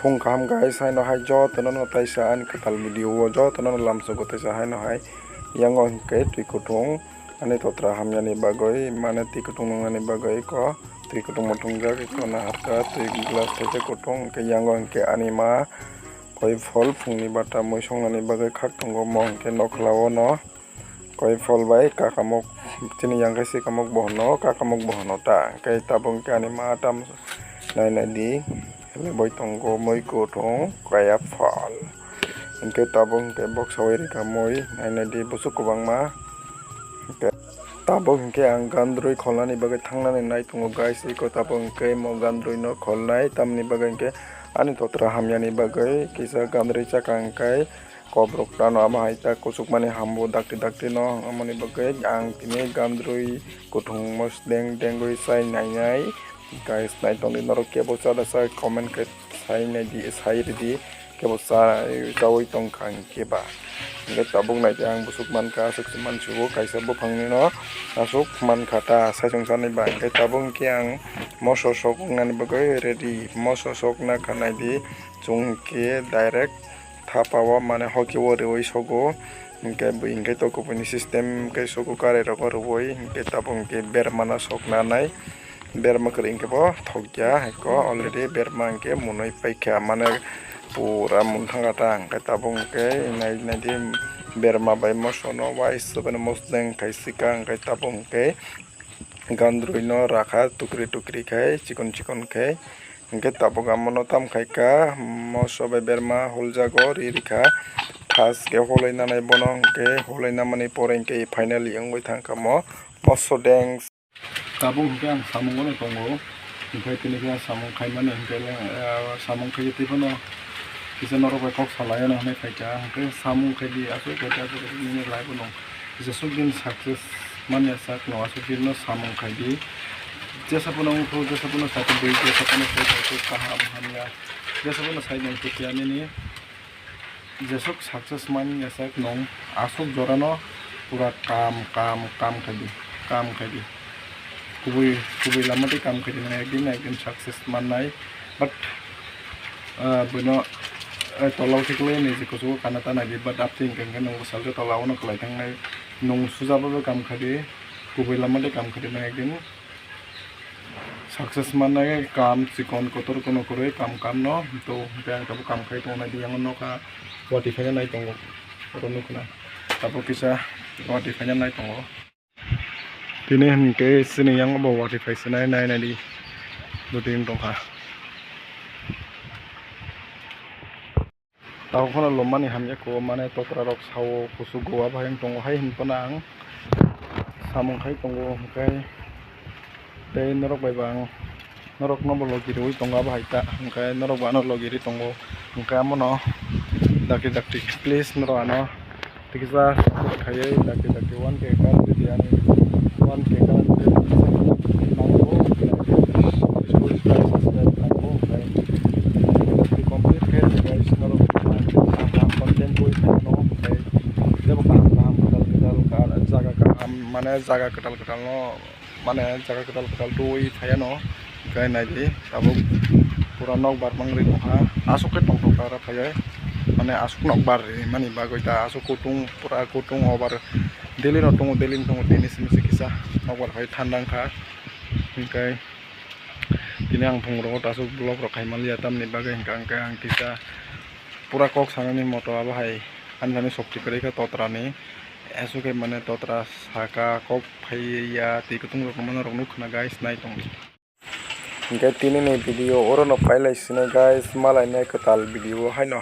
Fung kaham guys hai no hai jo tono no taisa ani katal video o jo tono no lamso go taisa hai no hai yango hingke tui kutung ani totra hamyani bagoi mane tui kutung nangani bagoi ko tui kutung motungjak ko na harka tui glass taisa kutung ke yango hingke ani ma koi phol phungni bata moi songnani bagoi khak tongo mo hingke nokhlao no koi phol bai kakamok tini yang kaisi kamok bohono kakamok bohono ta kai tabung ke ani ma tam nai nai di leboi tongo moi kutung kaya phol hingke tabung ke box hawai rika moi nai nai di busuk kubang ma tabung hingke ang gandrui kholnani bagai thangnani nai tongo guys iko tabung hingke mo gandrui no kholnai tamni bagai hingke ani totra hamyani bagai kisa gandrui chaka hingkai kobrok tano ama haita kusuk mani hambo dakti dakti no amani bagai ang tini gandrui kutung mos deng dengui sai nai nai guys nai tongni norok kebo sada sa comment ke sai nai di sai di kebo sa jawai tong kang keba nge tabung nai ang busuk man ka asuk man subo kaisa bo phangni no asuk man khata sai songsan ni ba nge tabung ki ang moso sok ngani bagai ready moso sok na khanai di chung ke direct thapawa mane hoki wo reoi sogo hingke to kupuni system ke sogo kare roko roi hingke tabung ke bermana sok na nai berma kering ke bo thokya ko already berma ke munoi paikha mane pura munthanga tang ke tabung ke nai nai di berma bai mosono wai subane mosdeng kaisika ke tabung ke gandrui no rakha tukri tukri khai chikon chikon khai hingke tabung amono tam khaika moso bai berma holjago ririkha thas ke holaina nai bono hingke holaina mani pore hingke finally angoi thangkamo moso deng tabung hingke ang samung no tongo hingke tini ke samung khaimani hingke samung khai tibono kisa norok bai kok salaya no hne khaika hingke samung khai di asu kota asu ni lai bono kisa sugin success mani sak no asu no samung khai di jesa puno ngko jesa puno satu bui jesa puno sai kaham hamya jesa puno sai nang kiani ni jesok success mani sak nong asuk jorano pura kam khadi kubui lamati kam khadi na ekdin success manai but buno tolau tikle ni jikosu kanata na di but apting kan nong saljo tolau no klai tang nai nong sujaba kam khadi kubui lamati kam khadi na ekdin success manai kam chikon kotor kono kore kam no to bang tabu kam khai to na di yang no ka wati phanya nai tongo rono kuna tabu kisa wati phanya nai tongo tini hingke sini yang bo wati phai sinai nai nai di duting tongkha tau khona lomani hamya ko mane totra rok sawo kusu gowa bhayang tongo hai hinpana ang samung khai tongo hingkai tei norok bai bang norok no logiri ui tonga ba haita hingkai norok ba no logiri tongo hingkai amono dakti dakti please noro ano tikisa khayai dakti 1k kan di ani 1k kan complete ke guys norok content koi no kai debo kaham kadal jaga kaham mane jaga kadal no mane jaga kadal doi thaya no kai nai di tabu pura nok bar mangri ha asuk ke tong kara thaya mane asuk nok bar mani bagoi ta asuk kutung pura kutung obar delin tongo tini simi kisa nok bar hai thandang kha hingkai tini ang phungro ta asuk blog ro khai malia tamni bagai hingkang kai ang kisa pura kok sanani moto aba hai anjani shokti kare ka totrani asuke mane totra saka kok phaiya ti kutung rok mane rok nukhna guys nai tong hingkai tini ni video oro no pailai sine guys malai nai katal video hai no